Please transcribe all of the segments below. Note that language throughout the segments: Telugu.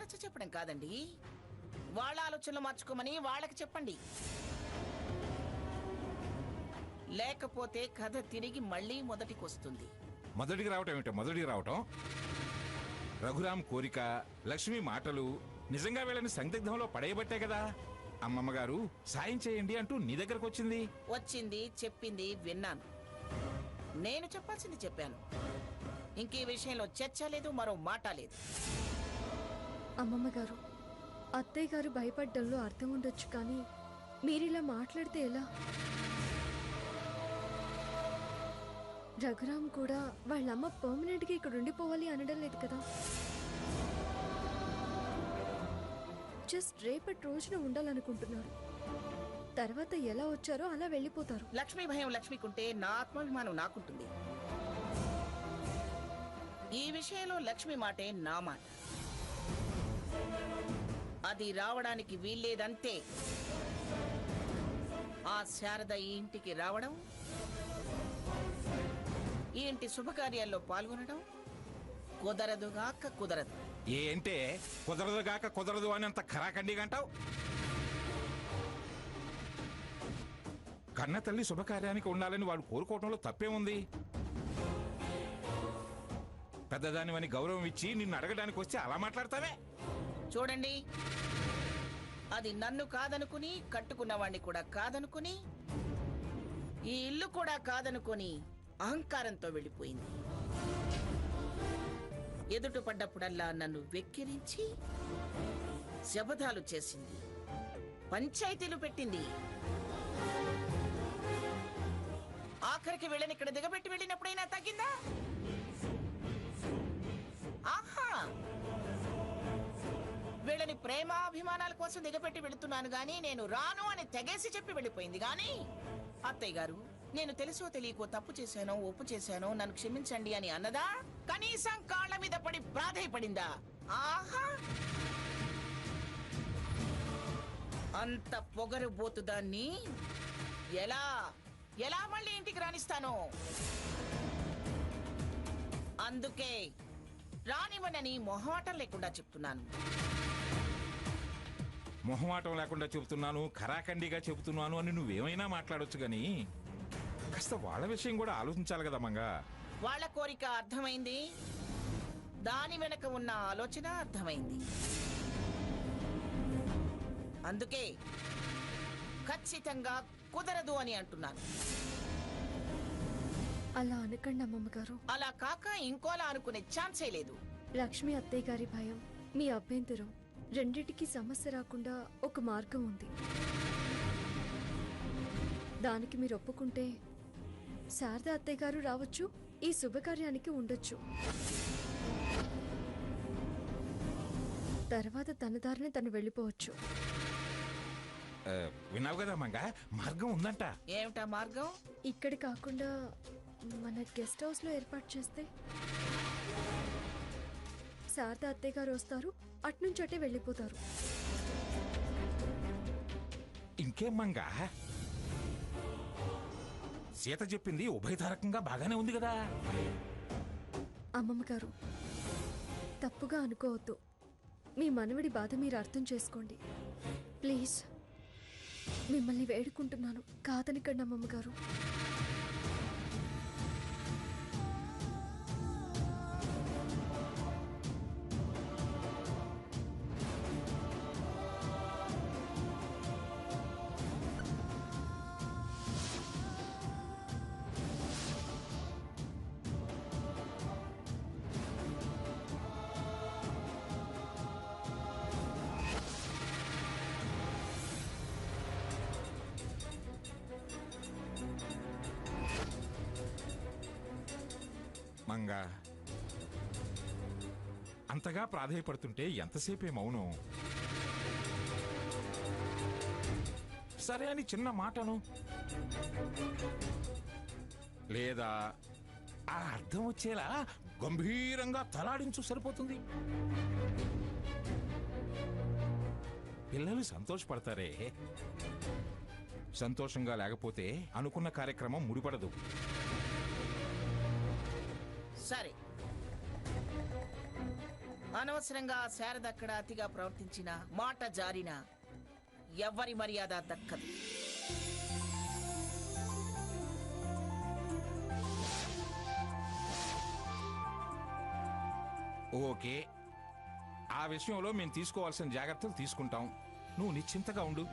నచ్చ చెప్పడం కాదండి, వాళ్ళ ఆలోచనలు మార్చుకోమని వాళ్ళకి చెప్పండి. లేకపోతే కథ తిరిగి మళ్ళీ మొదటికొస్తుంది. మొదటికి రావటం ఏమిటో? మొదటికి రావటం రఘురాం కోరిక, లక్ష్మి మాటలు నిజంగా వీళ్ళని సందిగ్ధంలో పడేయబట్టే కదా అమ్మమ్మ గారు సాయం చేయండి అంటూ నీ దగ్గరకు వచ్చింది. వచ్చింది, చెప్పింది, విన్నాను. నేను చెప్పాల్సింది చెప్పాను. ఇంకీ విషయంలో చర్చ లేదు, మరో మాట లేదు. అమ్మమ్మ గారు, అత్తయ్య గారు భయపడ్డంలో అర్థం ఉండొచ్చు, కానీ మీరిలా మాట్లాడితే ఎలా? రఘురామ్ కూడా వాళ్ళమ్మ పర్మనెంట్గా ఇక్కడ ఉండిపోవాలి అనడం లేదు కదా. జస్ట్ రేపటి రోజున ఉండాలనుకుంటున్నారు. తర్వాత ఎలా వచ్చారో అలా వెళ్ళిపోతారు. లక్ష్మీ భయం లక్ష్మికుంటే నా ఆత్మాభిమానం నాకుంటుంది. ఈ విషయంలో లక్ష్మి మాటే నా మాట. అది రావడానికి వీల్లేదంతే. ఆ శారద ఈ ఇంటికి రావడం, ఈ ఇంటి శుభకార్యాల్లో పాల్గొనడం కుదరదుగాక కుదరదు. ఏంటే కుదరదుగాక కుదరదు అని అంత ఖరాఖండిగా అంటావు? కన్న తల్లి శుభకార్యానికి ఉండాలని వాడు కోరుకోవటంలో తప్పేముంది? పెద్దదానివని గౌరవం ఇచ్చి నిన్ను అడగడానికి వస్తే అలా మాట్లాడతావే? చూడండి, అది నన్ను కాదనుకుని, కట్టుకున్నవాణ్ణి కూడా కాదనుకుని, ఈ ఇల్లు కూడా కాదనుకుని అహంకారంతో వెళ్ళిపోయింది. ఎదుట పడ్డప్పుడల్లా నన్ను వెక్కిరించి శపథాలు చేసింది, పంచాయతీలు పెట్టింది. ఆఖరికి వీళ్ళని ఇక్కడ దిగబెట్టి వెళ్ళినప్పుడైనా తగ్గిందా? ఆహా, వీళ్ళని ప్రేమాభిమానాల కోసం దిగపెట్టి వెళుతున్నాను గాని నేను రాను అని తెగేసి చెప్పి వెళ్ళిపోయింది. గాని అత్తయ్య గారు, నేను తెలుసో తెలియకో తప్పు చేశానో ఒప్పు చేశానో నన్ను క్షమించండి అని అన్నదా? కనీసం కాళ్ళ మీద పడి ప్రాధేయపడిందా? ఆహా, అంత పొగరుబోతుదాన్ని ఎలా ఎలా మళ్ళీ ఇంటికి రానిస్తాను? అందుకే రానివ్వనని మొహమాటం లేకుండా చెప్తున్నాను. మొహమాటం లేకుండా చెబుతున్నాను, ఖరాఖండిగా చెబుతున్నాను అని నువ్వేమైనా మాట్లాడొచ్చు గాని కాస్త వాళ్ళ విషయం కూడా ఆలోచించాలి కదా మంగా. వాళ్ళ కోరిక అర్థమైంది, దాని వెనక ఉన్న ఆలోచన అర్థమైంది. అందుకే ఖచ్చితంగా కుదరదు అని అంటున్నాను. అలా అనకండి అమ్మమ్మ గారు. అలా కాక ఇంకోలా అనుకునే ఛాన్సే లేదు. లక్ష్మి అత్తయ్య గారి భయం, మీ అభ్యంతరం రెండిటికి సమస్య రాకుండా ఒక మార్గం ఉంది. దానికి మీరు ఒప్పుకుంటే శారద అత్తయ్య గారు రావచ్చు, ఈ శుభకార్యానికి ఉండొచ్చు. తర్వాత తన దారిని తను వెళ్ళిపోవచ్చు. విన్నావు కదా మంగా, మార్గం ఉందంట. ఏమిటా మార్గం? ఇక్కడ కాకుండా మన గెస్ట్ హౌస్ లో ఏర్పాటు చేస్తే శారద అత్తయ్య గారు వస్తారు, అట్నుంచి అట్టే వెళ్ళిపోతారు. ఇంకేం మంగా, సీత చెప్పింది ఉభయతారకంగా బాగానే ఉంది కదా. అమ్మమ్మ గారు, తప్పుగా అనుకోవద్దు. మీ మనవడి బాధ మీరు అర్థం చేసుకోండి ప్లీజ్. మిమ్మల్ని వేడుకుంటున్నాను, కాదనకండి అమ్మమ్మ గారు. మంగా, అంతగా ప్రాధేయపడుతుంటే ఎంతసేపే మౌనం? సరే అని చిన్న మాటను, లేదా ఆ అర్థం వచ్చేలా గంభీరంగా తలాడించు, సరిపోతుంది. పిల్లలు సంతోషపడతారే. సంతోషంగా లేకపోతే అనుకున్న కార్యక్రమం ముడిపడదు. సరే, అనవసరంగా శారద అక్కడ అతిగా ప్రవర్తించిన మాట జారిన ఎవరి మర్యాద దక్కదు. ఓకే, ఆ విషయంలో మేము తీసుకోవాల్సిన జాగ్రత్తలు తీసుకుంటాం. నువ్వు నిశ్చింతగా ఉండు.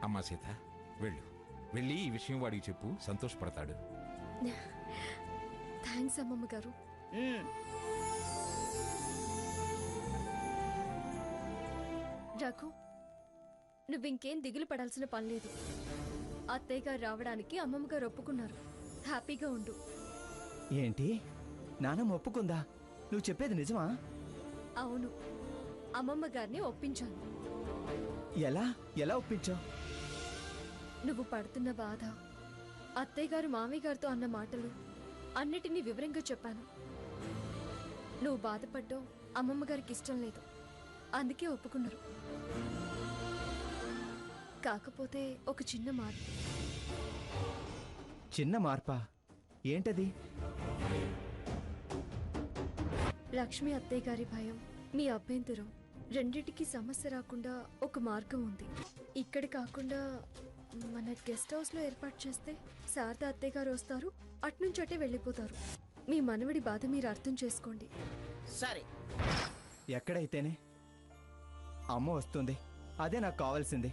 అమ్మా సీత, వెళ్ళి ఈ విషయం వాడికి చెప్పు, సంతోషపడతాడు. థ్యాంక్స్ అమ్మమ్మ గారు. రఘు, నువ్వింకేం దిగులు పడాల్సిన పని లేదు. అత్తయ్య గారు రావడానికి అమ్మమ్మ గారు ఒప్పుకున్నారు. హ్యాపీగా ఉండు. ఏంటి, నానమ్మ ఒప్పుకుందా? నువ్వు చెప్పేది నిజమా? అవును, అమ్మమ్మ గారిని ఒప్పించాను. ఎలా ఎలా ఒప్పించావు? నువ్వు పడుతున్న బాధ, అత్తయ్య గారు మామయ్య గారితో అన్న మాటలు అన్నిటినీ వివరంగా చెప్పాను. నువ్వు బాధపడ్డావు, అమ్మమ్మ గారికి ఇష్టం లేదు, అందుకే ఒప్పుకున్నారు. కాకపోతే ఒక చిన్న మార్పు. చిన్న మార్పా? ఏంటది? లక్ష్మి అత్తయ్య గారి భయం, మీ అభ్యంతరం రెండిటికి సమస్య రాకుండా ఒక మార్గం ఉంది. ఇక్కడ కాకుండా మన గెస్ట్ హౌస్ లో ఏర్పాటు చేస్తే శారద అత్తయ్య గారు వస్తారు, అట్నుంచి అటే వెళ్ళిపోతారు. మీ మనవడి బాధ మీరు అర్థం చేసుకోండి. సరే, ఎక్కడైతేనే అమ్మ వస్తుంది, అదే నాకు కావాల్సింది.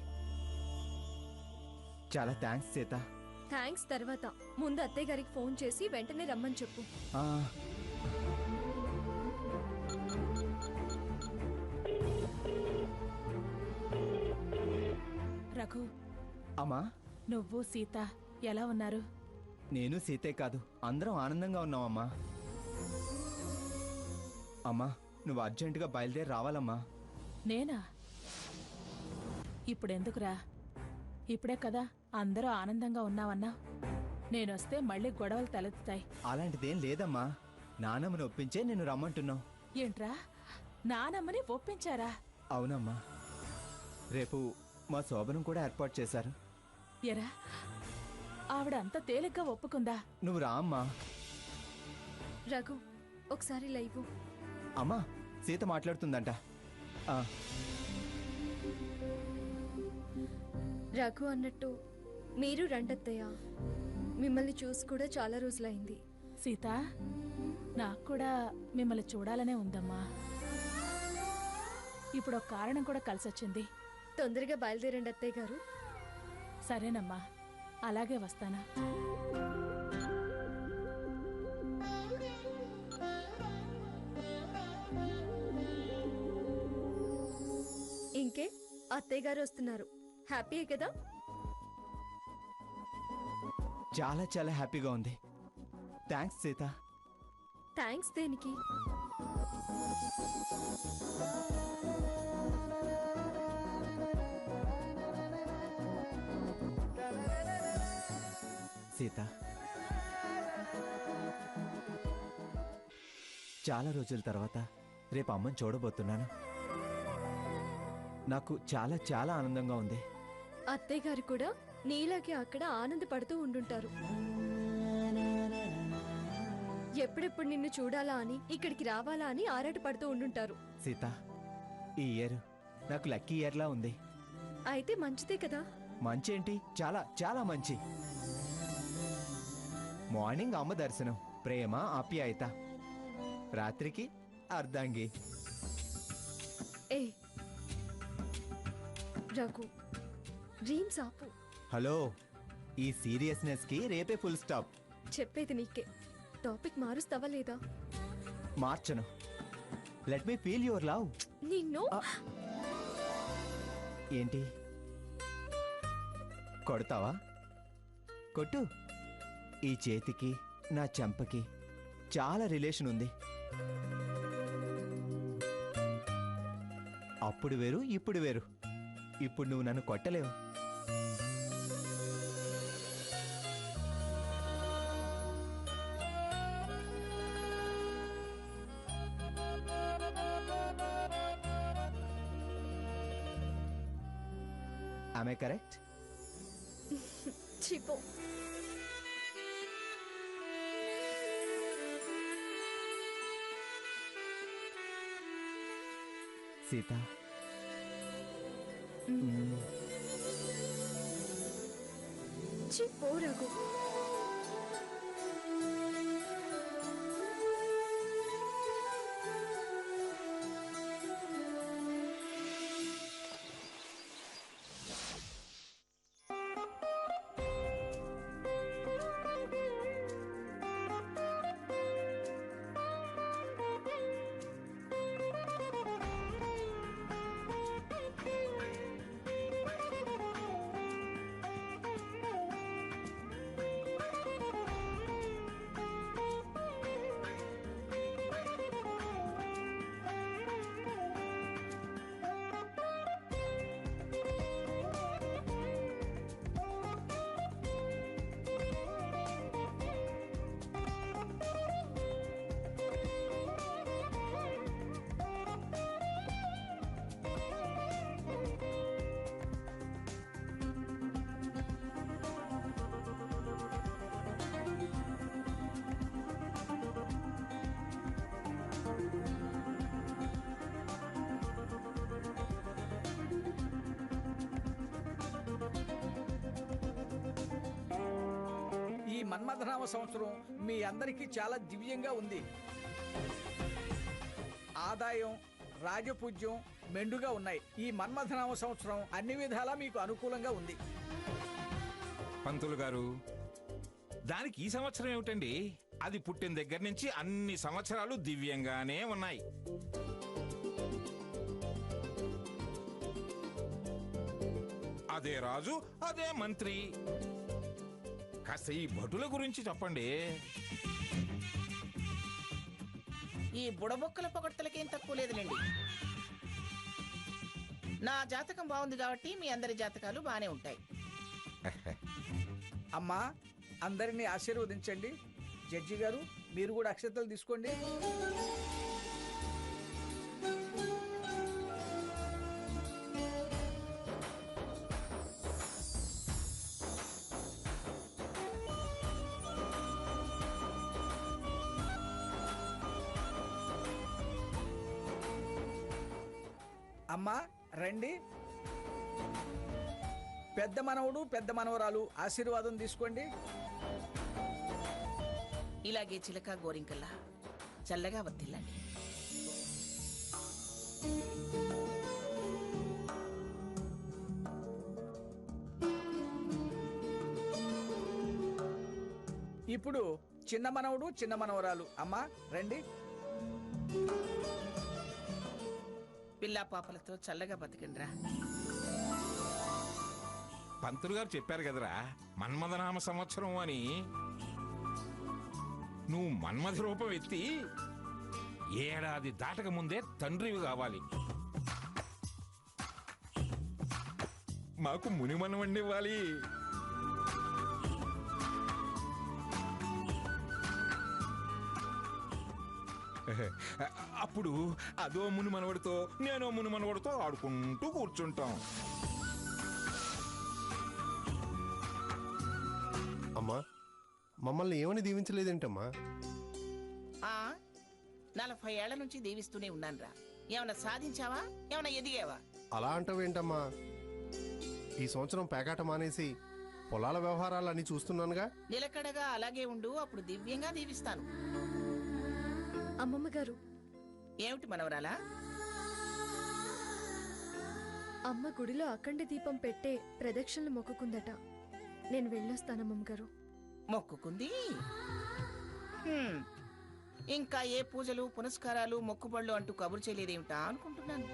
చాలా థ్యాంక్స్ సీత. థ్యాంక్స్ తర్వాత, ముందు అత్తయ్య గారికి ఫోన్ చేసి వెంటనే రమ్మని చెప్పు. ఆ, రఘు, అమ్మా, నువ్వు సీత ఎలా ఉన్నారు? నేను సీతే కాదు, అందరం ఆనందంగా ఉన్నామమ్మా. అమ్మా, నువ్వు అర్జెంటుగా బయలుదేరి రావాలమ్మా. నేనా? ఇప్పుడెందుకురా? ఇప్పుడే కదా అందరూ ఆనందంగా ఉన్నావన్నా. నేనొస్తే మళ్ళీ గొడవలు తలెత్తుతాయి. అలాంటిదేం లేదమ్మా, నానమ్మని ఒప్పించే నేను రమ్మంటున్నావు. ఏంట్రా, నానమ్మని ఒప్పించారా? అవునమ్మా, రేపు మా శోభనం కూడా ఏర్పాటు చేశారు. ఎరా, ఆవిడ అంత తేలిగ్గా ఒప్పుకుందా? నువ్వు రా అమ్మా. రఘు, ఒకసారి లైవ్. అమ్మా, సీత మాట్లాడుతుందంట. ఆ, రఘు అన్నట్టు మీరు రండత్తయ్య. మిమ్మల్ని చూసి కూడా చాలా రోజులైంది. సీత, నాకు కూడా మిమ్మల్ని చూడాలనే ఉందమ్మా. ఇప్పుడు ఒక కారణం కూడా కలిసొచ్చింది. తొందరగా బయలుదేరండి అత్తయ్య గారు. సరేనమ్మా, అలాగే వస్తానా. ఇంకే, అత్తయ్య గారు వస్తున్నారు. హ్యాపీయే కదా? చాలా చాలా హ్యాపీగా ఉంది. థ్యాంక్స్ సీత. థ్యాంక్స్ దేనికి? సీత, చాలా రోజుల తర్వాత రేపు అమ్మని చూడబోతున్నాను. నాకు చాలా చాలా ఆనందంగా ఉంది. అత్తయ్య గారు కూడా నీలాగే అక్కడ ఆనందపడుతూ ఉండుంటారు. ఎప్పుడెప్పుడు నిన్ను చూడాలా అని, ఇక్కడికి రావాలా అని ఆరాటపడుతూ ఉండుంటారు. సీత, ఈ ఇయర్ నాకు లక్కీ ఇయర్లా ఉంది. అయితే మంచిదే కదా? మంచేంటి, చాలా చాలా మంచి. మార్నింగ్ అమ్మ దర్శనం, ప్రేమ ఆప్యాయత, రాత్రికి అర్ధాంగి. ఏ రఘు, డ్రీమ్స్ ఆపు. హలో, ఈ సీరియస్నెస్ కి రేపే ఫుల్ స్టాప్. చెప్పేది నీకే. టాపిక్ మారుస్తావా లేదా? మార్చను. Let me feel your love. నిన్ను ఏంటి, కొడతావా? కొట్టు. ఈ చేతికి నా చెంపకి చాలా రిలేషన్ ఉంది. అప్పుడు వేరు, ఇప్పుడు వేరు. ఇప్పుడు నువ్వు నన్ను కొట్టలేవు. Am I correct? చిపో. సీత ఛీ, పో రఘు. మన్మథనామ సంవత్సరం మీ అందరికీ చాలా దివ్యంగా ఉంది. ఆదాయం, రాజపూజ్యం మెండుగా ఉన్నాయి. ఈ మన్మథనామ సంవత్సరం అన్ని విధాలా మీకు అనుకూలంగా ఉంది. పంతులు గారు, దానికి ఈ సంవత్సరం ఏమిటండి? అది పుట్టిన దగ్గర నుంచి అన్ని సంవత్సరాలు దివ్యంగానే ఉన్నాయి. అదే రాజు, అదే మంత్రి. కాస్త ఈ భటుల గురించి చెప్పండి. ఈ బుడబొక్కల పొగడ్తలకేం తక్కువ లేదులేండి. నా జాతకం బాగుంది కాబట్టి మీ అందరి జాతకాలు బానే ఉంటాయి. అమ్మా, అందరినీ ఆశీర్వదించండి. జడ్జి గారు, మీరు కూడా అక్షతలు తీసుకోండి. అమ్మా రండి. పెద్ద మనవడు, పెద్ద మనవరాలు ఆశీర్వాదం తీసుకోండి. ఇలాగే చిలక గోరింకల్లా చల్లగా వర్తిల్లండి. ఇప్పుడు చిన్న మనవడు, చిన్న మనవరాలు. అమ్మా రండి. పిల్లా పాపలతో చల్లగా బతికండ్రా. పంతులు గారు చెప్పారు కదరా మన్మథనామ సంవత్సరం అని. నువ్వు మన్మథ రూపం ఎత్తి ఏడాది దాటక ముందే తండ్రివి కావాలి. మాకు మునిమనవండి ఇవ్వాలి. అప్పుడు అదో ముని మనవడితో నేనో ముని మనవడితో ఆడుకుంటూ కూర్చుంటాం. అమ్మా, మమ్మల్ని ఏమని దీవించలేదేంటమ్మా? 40 ఏళ్ల నుంచి దీవిస్తూనే ఉన్నానురా. ఏమన్నా సాధించావా? ఏమన్నా ఎదిగావా? అలా అంటావేంటమ్మా? ఈ సంవత్సరం పేకాట మానేసి పొలాల వ్యవహారాలన్నీ చూస్తున్నానుగా. నిలకడగా అలాగే ఉండు, అప్పుడు దివ్యంగా దీవిస్తాను. అమ్మమ్మ గారు, ఏమిటి మనవరాలా? అమ్మ గుడిలో అఖండ దీపం పెట్టే ప్రదక్షిణలు మొక్కుకుందట. నేను వెళ్ళొస్తానమ్మమ్మ గారు. మొక్కుకుంది? ఇంకా ఏ పూజలు, పునస్కారాలు, మొక్కుబళ్ళు అంటూ కబురు చేయలేదేమిటా అనుకుంటున్నాను.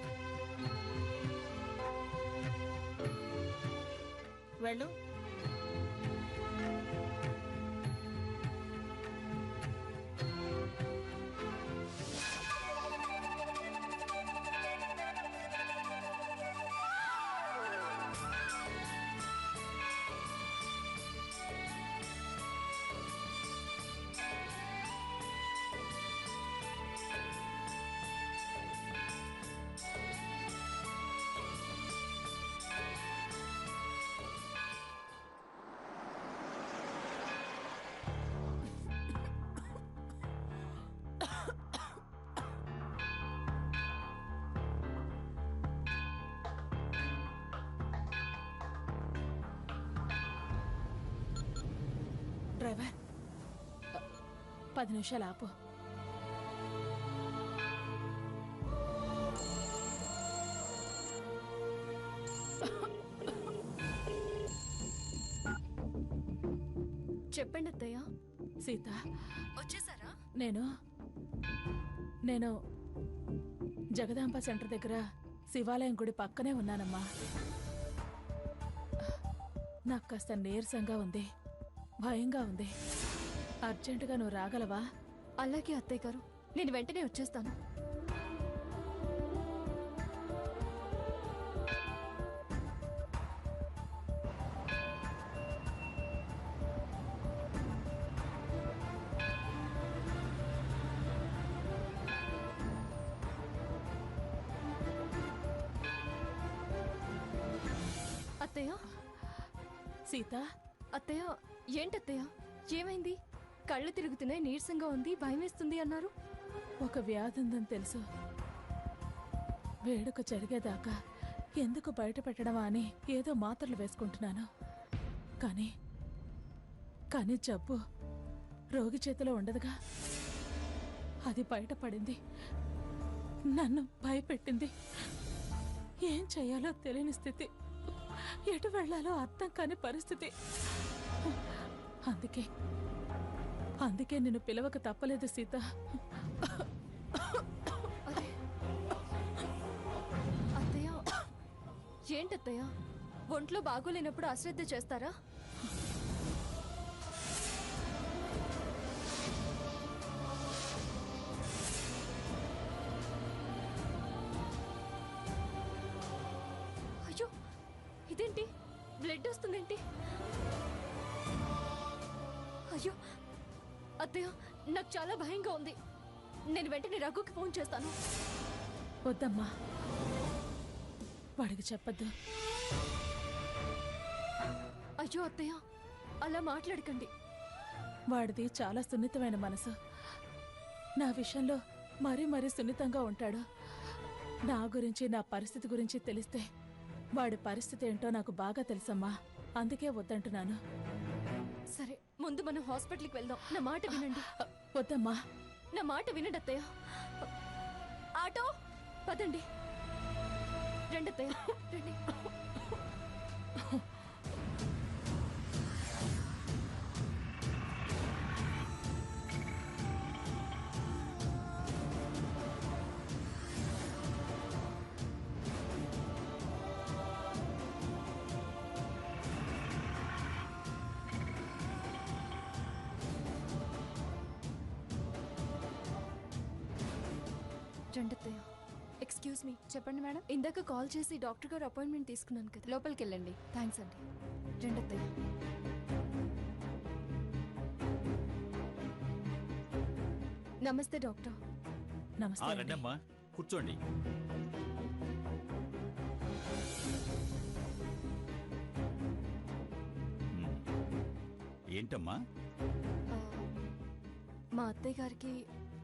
వెళ్ళు. 10 నిమిషాలు ఆపు. చెప్పండి అత్తయ్య. సీత, వచ్చేసారా? నేను జగదాంబ సెంటర్ దగ్గర శివాలయం గుడి పక్కనే ఉన్నానమ్మా. నాకు కాస్త నీరసంగా ఉంది, భయంగా ఉంది. అర్జెంటుగా నువ్వు రాగలవా? అలాగే అత్తయ్య గారు, నేను వెంటనే వచ్చేస్తాను. అత్తయ్య, సీత, అత్తయ్య, ఏంటత్తయ్య, ఏమైంది? కళ్ళు తిరుగుతున్నాయి, నీరసంగా ఉంది, భయం వేస్తుంది అన్నారు. ఒక వ్యాధి ఉందని తెలుసు. వేడుక జరిగేదాకా ఎందుకు బయట పెట్టడమా అని ఏదో మాత్రలు వేసుకుంటున్నాను. కానీ జబ్బు రోగి చేతిలో ఉండదుగా. అది బయటపడింది, నన్ను భయపెట్టింది. ఏం చెయ్యాలో తెలియని స్థితి, ఎటు వెళ్లాలో అర్థం కాని పరిస్థితి. అందుకే నిన్ను పిలవక తప్పలేదు సీత. అత్తయ్య, ఏంటత్తయ్య, ఒంట్లో బాగోలేనప్పుడు అశ్రద్ధ చేస్తారా? అయ్యో, ఇదేంటి? బ్లడ్ వస్తుందేంటి? అయ్యో అత్తయ్య, నాకు చాలా భయంగా ఉంది. నేను వెంటనే రఘుకి ఫోన్ చేస్తాను. వద్దమ్మా, వాడికి చెప్పద్దు. అయ్యో అత్తయ్య, అలా మాట్లాడకండి. వాడిది చాలా సున్నితమైన మనసు. నా విషయంలో మరీ సున్నితంగా ఉంటాడు. నా గురించి, నా పరిస్థితి గురించి తెలిస్తే వాడి పరిస్థితి ఏంటో నాకు బాగా తెలుసమ్మా. అందుకే వద్దంటున్నాను. సరే, ముందు మనం హాస్పిటల్కి వెళ్దాం. నా మాట వినండి. వద్దమ్మా, నా మాట వినండి అత్తయ్య. ఆటో, పదండి. రండి అత్తయ్య, రండి. రండత్తయ్య. Excuse me. చెప్పండి మేడం. ఇందాక కాల్ చేసి డాక్టర్ గారు అపాయింట్మెంట్ తీసుకున్నాను కదా. లోపలికి వెళ్ళండి. థ్యాంక్స్ అండి. రండత్తయ్య. నమస్తే డాక్టర్. నమస్తే అండి. రండమ్మా, కూర్చోండి. ఏంటమ్మా? ఆ, మా అత్తయ్య గారికి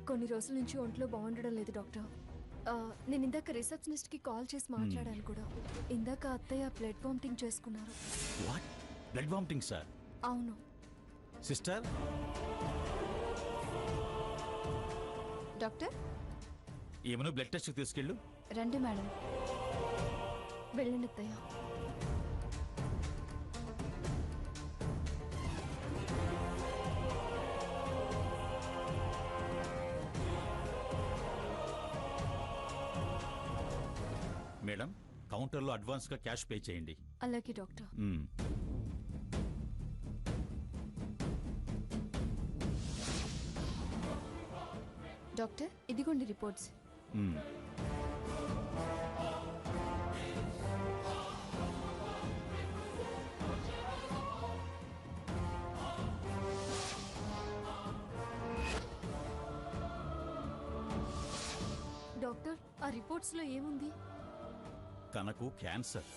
కొన్ని రోజుల నుంచి ఒంట్లో బాగుండడం లేదు డాక్టర్. నేను ఇందాక రిసెప్షనిస్ట్కి కాల్ చేసి మాట్లాడాను కూడా. ఇందాక అత్తయ్య బ్లడ్ వామిటింగ్ చేసుకున్నారు. వాట్? Blood vomiting sir? అవును. సిస్టర్, డాక్టర్ ఏమను బ్లడ్ టెస్ట్ తీసుకెళ్ళు. రండి మేడం. వెళ్ళండి అత్తయ్య. మేడం, కౌంటర్లో అడ్వాన్స్గా క్యాష్ పే చేయండి. అలాగే డాక్టర్. డాక్టర్, ఇదిగోండి రిపోర్ట్స్. డాక్టర్, ఆ రిపోర్ట్స్లో ఏముంది? తనకు క్యాన్సర్.